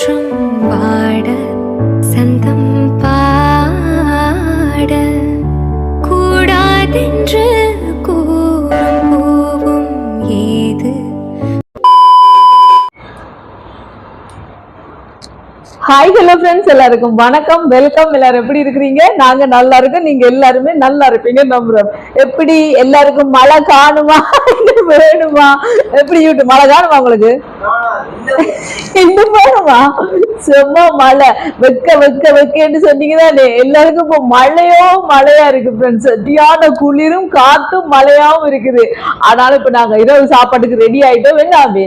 காற்றும் வாட சந்தம் பாட கூடாதென்று கூறும் போவும் ஏது. ஹாய் ஹலோ ஃப்ரெண்ட்ஸ், எல்லாருக்கும் வணக்கம், வெல்கம். எல்லாரும் எப்படி இருக்கிறீங்க? நாங்க நல்லா இருக்கோம், நீங்க எல்லாருமே நல்லா இருப்பீங்க நம்புறோம். எப்படி எல்லாருக்கும் மழை காணுமா வேணுமா? எப்படி மழை காணுமா உங்களுக்கு? இன்னும் வேணுமா? சும்மா மழை வெக்க வெக்க வெக்கன்னு சொன்னீங்கதானே, எல்லாருக்கும் இப்போ மழையா இருக்கு ஃப்ரெண்ட்ஸ். சரியான குளிரும் காத்தும் மழையாவும் இருக்குது. ஆனாலும் இப்ப நாங்க இரவு சாப்பாட்டுக்கு ரெடி ஆயிட்டோம். வேண்டாமே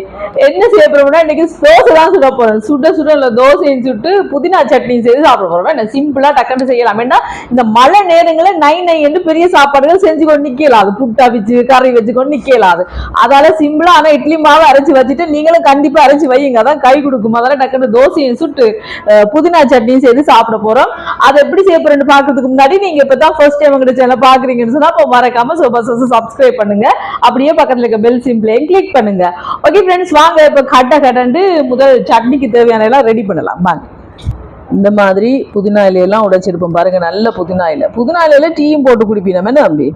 என்ன செய்ய போறோம்னா, இன்னைக்கு தோசை தான் சுட போறோம். சுட சுட இல்ல தோசையும் சுட்டு புதினா சட்னி செய்து சாப்பிட போறோம். என்ன சிம்பிளா டக்குன்னு செய்யலாம். ஏன்னா இந்த மழை நேரங்களில் நை என்று பெரிய சாப்பாடுகள் செஞ்சு கொண்டு நிக்கலாம். அது புட்டா வச்சு கறி வச்சு கொண்டு நிக்கலாது. அதால சிம்பிளா ஆனா இட்லி மாவு அரைச்சு வச்சுட்டு நீங்களும் கண்டிப்பா அரைச்சு வையுங்க, அதான் கை கொடுக்கும். அதனால டக்குன்னு தோசையும் சுட்டு புதினா சட்னியும் செய்து சாப்பிட போறோம். அதை எப்படி செய்ய போறேன்னு பாக்குறதுக்கு முன்னாடி நீங்க இப்பதான் ஃபர்ஸ்ட் டைம் எங்க சேனலை பாக்குறீங்கன்னு சொன்னா இப்போ மறக்காம சப்ஸ்கிரைப் பண்ணுங்க. அப்படியே பக்கத்துல இருக்க பெல் சிம்பிளையும் கிளிக் பண்ணுங்க. ஓகே ஃப்ரெண்ட்ஸ், வாங்க இப்ப கட்டண்டு முதல் சட்னிக்கு தேவையான எல்லாம் ரெடி பண்ணலாம். வாங்க. இந்த மாதிரி புதினா இலையெல்லாம் உடைச்சிருப்போம் பாருங்க. நல்ல புதினா இலையில டீயும் போட்டு குடிப்பீங்க தம்பி.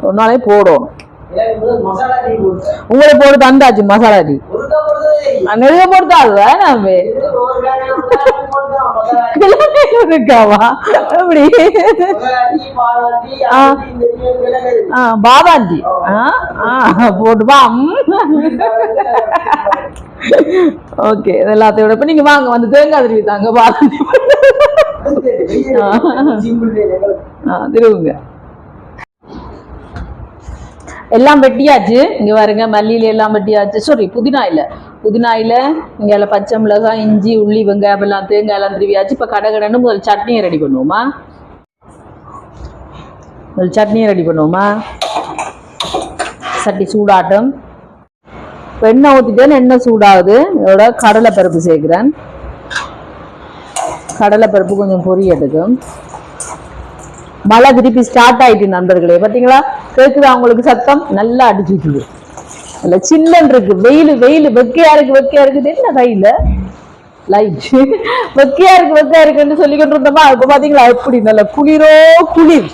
ஒரு நாளே போடும். உங்களை போட்டு தந்தாச்சு மசாலா டீ நிறைய போட்டாது இருக்காவா எப்படி பாதாண்டி போட்டுப்பா. ஓகே, எல்லாத்தையோட இப்ப நீங்க வாங்க வந்து தேங்காய் திருவி தாங்க. பாதாண்டி திருவுங்க. எல்லாம் வெட்டியாச்சு. இங்க பாருங்க, மல்லியில எல்லாம் வெட்டியாச்சு. சாரி, புதினா இலை இங்க பச்சை மிளகாய், இஞ்சி, உள்ளி, வெங்காயம் எல்லாம் தேங்காய் எல்லாம் திருவியாச்சு. இப்ப கடகடன்னு முதல் சட்னியை ரெடி பண்ணுவோமா? சட்டி சூடாட்டம். எண்ணெய் ஊத்திட்டேன்னு எண்ணெய் சூடாகுது. இதோட கடலை பருப்பு சேர்க்கிறேன். கடலை பருப்பு கொஞ்சம் பொரியட்டுக்கும். மழை திருப்பி ஸ்டார்ட் ஆயிட்டு நண்பர்களே. பாத்தீங்களா, கேக்குதா உங்களுக்கு சத்தம்? நல்லா அடிச்சுக்குது. இல்ல சில்லன்னு இருக்கு. வெயில் வெக்கையா இருக்குது. என்ன கையில லைட் வெக்கையா இருக்குன்னு சொல்லிக்கிட்டு இருந்தோமா, இப்ப பாத்தீங்களா எப்படி நல்ல குளிர்.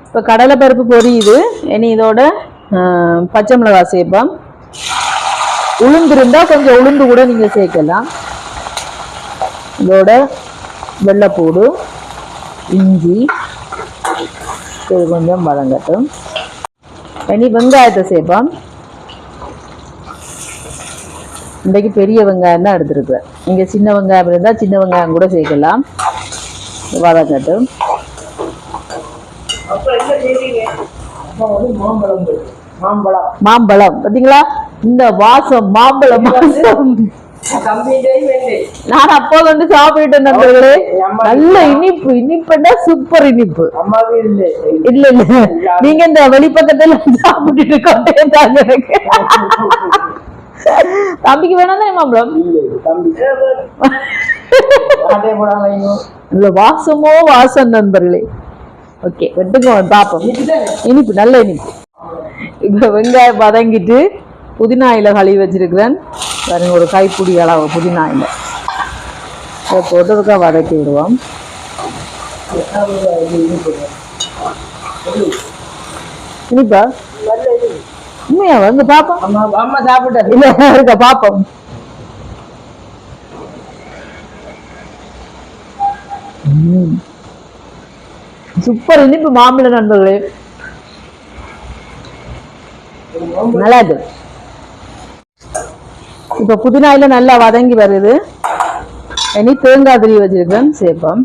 இப்ப கடலை பருப்பு பொரியுது. இனி இதோட பச்சை மிளகாய் சேர்ப்போம். உளுந்து இருந்தா கொஞ்சம் உளுந்து கூட நீங்க சேர்க்கலாம். இதோட வெள்ளைப்பூடு, இஞ்சி கொஞ்சம் வதங்கட்டும். இனி வெங்காயத்தை சேர்ப்போம். இன்றைக்கு பெரிய வெங்காயம் தான் எடுத்துருக்குறேன். இங்கே சின்ன வெங்காயம் இருந்தால் சின்ன வெங்காயம் கூட சேர்க்கலாம். வதங்கட்டும். மாம்பழம் பார்த்தீங்களா, இந்த வாசம் மாம்பழம் வாசம் நான் அப்போ வந்து சாப்பிட்டு நண்பர்களே. நல்ல இனிப்புன்னா சூப்பர் இனிப்பு. இல்ல நீங்க இந்த வெளிப்பக்கத்துல சாப்பிட்டுட்டு கொண்டே தாங்க. எனக்கு தம்பிக்கு வேணாம் தானே மாம்பழம்? இல்ல வாசம் நண்பர்களே. ஓகே, வெட்டுங்க பாப்போம். இனிப்பு நல்ல இனிப்பு. இப்ப வெங்காயம் வதங்கிட்டு புதினா இலை கழுவி வச்சிருக்கிறேன். பாருங்க, ஒரு கைப்பிடி அளவு புதினா இலை போட்டு வதக்கி விடுவோம். இனிப்பா உண்மையா வந்து பாப்போம். அம்மா சாப்பிட்டா இல்ல இருக்க பாப்போம். சூப்பர் இனிப்பு மாம்பழ நண்பர்களே. நல்லா இருக்கு. இப்ப புதினா இலை நல்லா வதங்கி வருது. இனி தேங்காய் திருவி வச்சிருக்கேன் சேர்ப்போம்.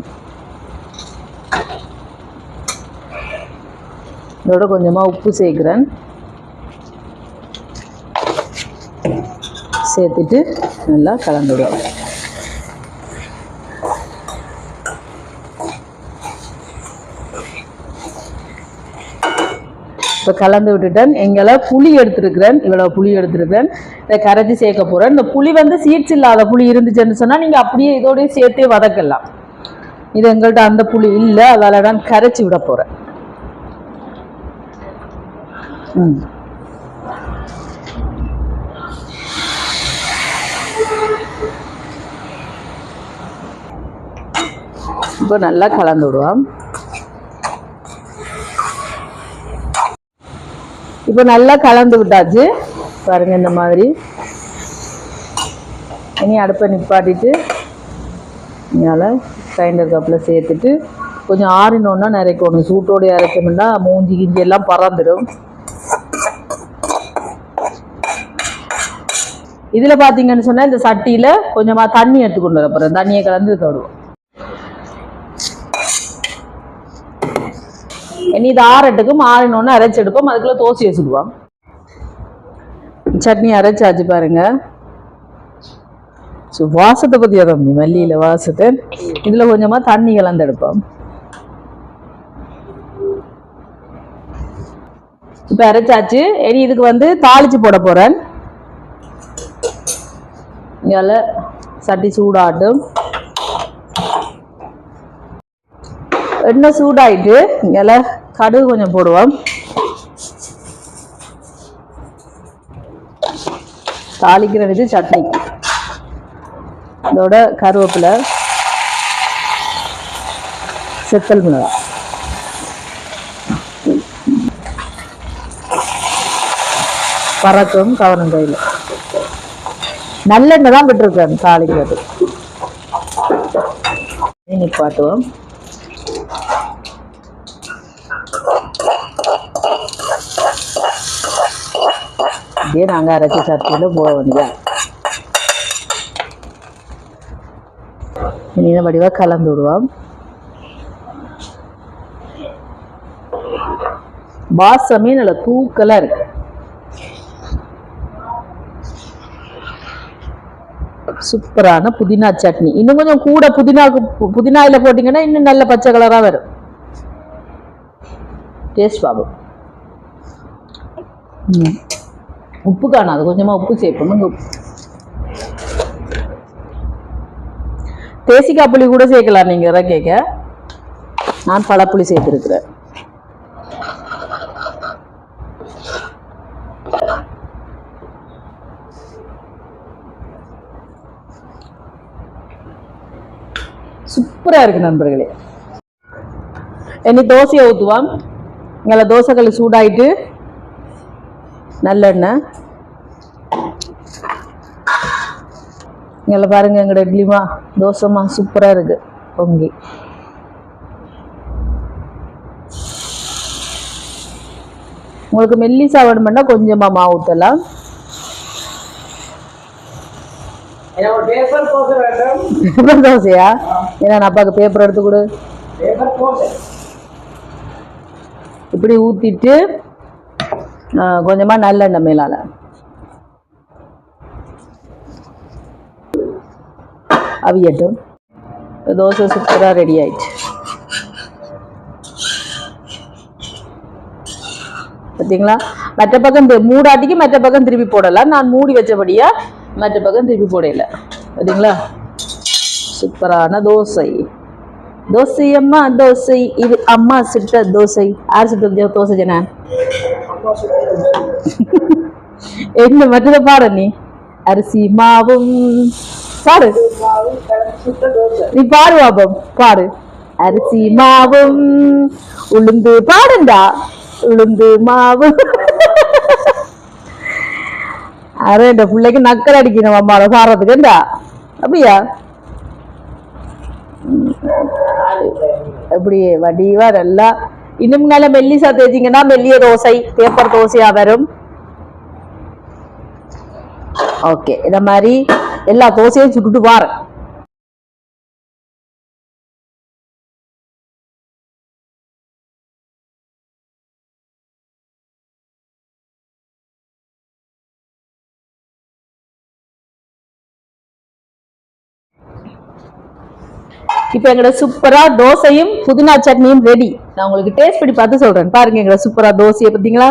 இதோட கொஞ்சமா உப்பு சேர்க்கிறேன். சேர்த்துட்டு நல்லா கலந்துடுவோம். இப்போ கலந்து விட்டுட்டேன். எங்கெல்லாம் புளி எடுத்துருக்கிறேன், இவ்வளவு புளி எடுத்துருக்கிறேன். இதை கரைச்சி சேர்க்க போறேன். இந்த புளி வந்து சீட்ஸ் இல்லாத புளி இருந்துச்சுன்னு சொன்னா நீங்க அப்படியே இதோடய சேர்த்தே வதக்கலாம். இது எங்கள்கிட்ட அந்த புளி இல்லை, அதால நான் கரைச்சி விட போறேன். இப்போ நல்லா கலந்து விடுவோம். இப்போ நல்லா கலந்து விட்டாச்சு பாருங்க இந்த மாதிரி. இனி அடுப்பை நிப்பாட்டிட்டு இதனால் கிரைண்டர் கப்பில் சேர்த்துட்டு கொஞ்சம் ஆறினோன்னா நிறைக்கணும். சூட்டோடைய அரைச்சோம்னா மூஞ்சி கிஞ்சி எல்லாம் பறந்துடும். இதில் பார்த்தீங்கன்னு சொன்னால் இந்த சட்டியில் கொஞ்சமாக தண்ணி எடுத்துக்கொண்டு வர போகிறேன். தண்ணியை கலந்து தொடுவோம். இனி இது ஆறட்டுக்கும் ஆறினோன்னு அரைச்சி எடுப்போம். அதுக்குள்ளே தோசையை சுடுவோம். சட்னி அரைச்சாச்சு பாருங்க. ஸோ வாசத்தை பற்றியா தம்பி, மல்லியில் வாசத்தை. இதில் கொஞ்சமாக தண்ணி கலந்து எடுப்போம். இப்போ அரைச்சாச்சு. இனி இதுக்கு வந்து தாளிச்சு போட போகிறேன். இங்கே சட்டி சூடாட்டும். எண்ணெய் சூடாயிட்டு இங்கே கடுகு கொஞ்சம் போடுவோம். தாளிக்கிறது சட்னி. இதோட கருவேப்பிலை, செத்தல் மிளகாய், பறக்கும் கவனம் கையில். நல்லெண்ணெய் தான் விட்டுருக்கேன் தாளிக்கிறது. நிப்பாட்டுவோம். அப்படியே நாங்கள் அரைச்சி சட்டியில் போக வேண்டியதா. இனி வடிவாக கலந்து விடுவோம். வாசமே நல்ல தூக்கலாக இருக்கு. சூப்பரான புதினா சட்னி. இன்னும் கொஞ்சம் கூட புதினாயில போட்டிங்கன்னா இன்னும் நல்ல பச்சை கலராக வரும். டேஸ்ட் பாபு. உப்பு காணாது, கொஞ்சமாக உப்பு சேர்ப்போம். தேசிக்காய் புளி கூட சேர்க்கலாம் நீங்கள் கேட்க. நான் பழப்புளி சேர்த்துருக்குறேன். சூப்பராக இருக்கு நண்பர்களே. இனி தோசையை ஊற்றுவோம். இங்கே தோசைக்கல் சூடாயிட்டு நல்லெண்ணெய். இங்கே பாருங்க, எங்களோட இட்லிமா தோசைமா சூப்பராக இருக்கு பொங்கி. உங்களுக்கு மெல்லிசா வேணுமென்னா கொஞ்சமாக மாவு ஊற்றலாம். பேப்பர் தோசையா? ஏன்னா அப்பாவுக்கு பேப்பர் எடுத்து கொடு. இப்படி ஊற்றிட்டு கொஞ்சமாக நல்லெண்ணெய் மேலால. அவியட்டும். தோசை சூப்பராக ரெடி ஆயிடுச்சு. பார்த்தீங்களா? மற்ற பக்கம் மூடாட்டிக்கு மற்ற பக்கம் திருப்பி போடலாம். நான் மூடி வச்சபடியா மற்ற பக்கம் திருப்பி போடல. பார்த்தீங்களா? சூப்பரான தோசை. தோசை அம்மா தோசை. இது அம்மா சுட்ட தோசை. யார் சுட்ட தோசை ஜனா? என்ன மற்றத பாடு நீ. அரிசி மாவும் பாடு. நீ பாடு பாபம், பாடு. அரிசி மாவும் உளுந்து பாடுண்டா. உளுந்து மாவு. அரே இந்த பிள்ளைக்கு நக்கல் அடிக்கணும் அம்மாவை பாடுறதுக்குண்டா. அப்படியா? அப்படியே வடிவா நல்லா. இன்னும் நல்ல மெல்லிசா தேய்ச்சிங்கன்னா மெல்லிய தோசை, பேப்பர் தோசையா வரும். ஓகே, இந்த மாதிரி எல்லா தோசையும் சுட்டுட்டு வாரேன். இப்போ எங்களோட சூப்பரா தோசையும் புதினா சட்னியும் ரெடி. நான் உங்களுக்கு டேஸ்ட் பண்ணி பார்த்து சொல்றேன். பாருங்க எங்களோட சூப்பரா தோசையை பார்த்தீங்களா?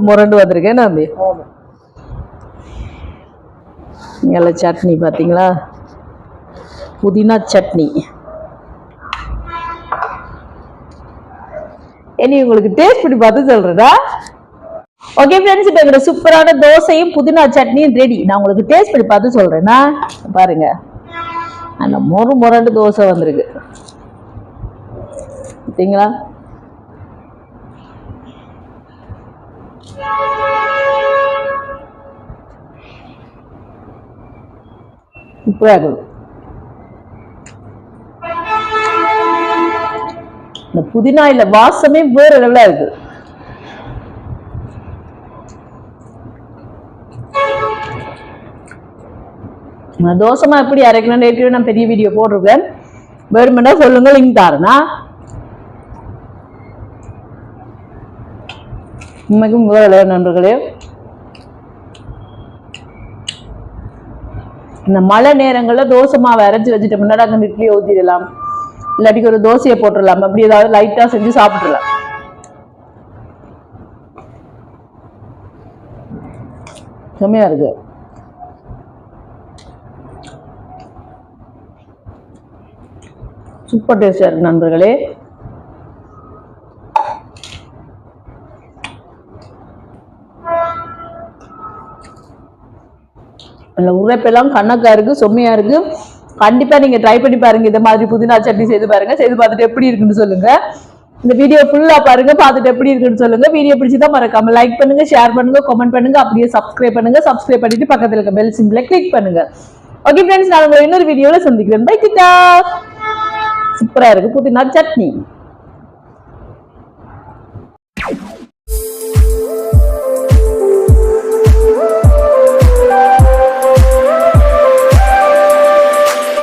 மொரண்டு வந்திருக்கேன். நான் எங்கள சட்னி பார்த்தீங்களா? புதினா சட்னி. இனி உங்களுக்கு டேஸ்ட் பண்ணி பார்த்து சொல்றதா? ஓகே ஃப்ரெண்ட்ஸ், இப்போ எங்களோட சூப்பரான தோசையும் புதினா சட்னியும் ரெடி. நான் உங்களுக்கு டேஸ்ட் பண்ணி பார்த்து சொல்றேன்னா பாருங்க. அந்த முரண்டு தோசை வந்திருக்கு பார்த்தீங்களா? சூப்பரா இருக்குது. இந்த புதினா இல்ல வாசமே வேற லெவலா இருக்கு. தோசைமா எப்படி அரைக்கணும் ஏற்கனவே நான் பெரிய வீடியோ போட்டிருக்கேன். வேணுமெண்டா சொல்லுங்க, லிங்க் தாருனா. உண்மைக்கும் வேற நண்பர்களே, இந்த மழை நேரங்கள்ல தோசை மாவை அரைச்சி வச்சுட்டு முன்னாடி இட்லியை ஊத்திடலாம், இல்லாட்டிக்கு ஒரு தோசையை போட்டுடலாம், அப்படி ஏதாவது லைட்டா செஞ்சு சாப்பிட்டுடலாம். செம்மையா இருக்கு. சூப்பர் டேஸ்டா இருக்கு நண்பர்களே. அந்த உரைப்பெல்லாம் கணக்கா இருக்கு, செம்மையா இருக்கு. கண்டிப்பா நீங்க ட்ரை பண்ணி பாருங்க. இந்த மாதிரி புதினா சட்னி செய்து பாருங்க. செய்து பார்த்துட்டு எப்படி இருக்குன்னு சொல்லுங்க. இந்த வீடியோ ஃபுல்லா பாருங்க, பார்த்துட்டு எப்படி இருக்குன்னு சொல்லுங்க. வீடியோ பிடிச்சதா மறக்காம லைக் பண்ணுங்க, ஷேர் பண்ணுங்க, கமெண்ட் பண்ணுங்க, அப்படியே சப்ஸ்கிரைப் பண்ணுங்க. சப்ஸ்கிரைப் பண்ணிட்டு பக்கத்துல இருக்க பெல் சிம்பிளை கிளிக் பண்ணுங்க. ஓகே ஃப்ரெண்ட்ஸ், நான் உங்களை இன்னொரு வீடியோல சந்திக்கிறேன். பை கிட்டா. சூப்பரா இருக்கு புதினா சட்னி.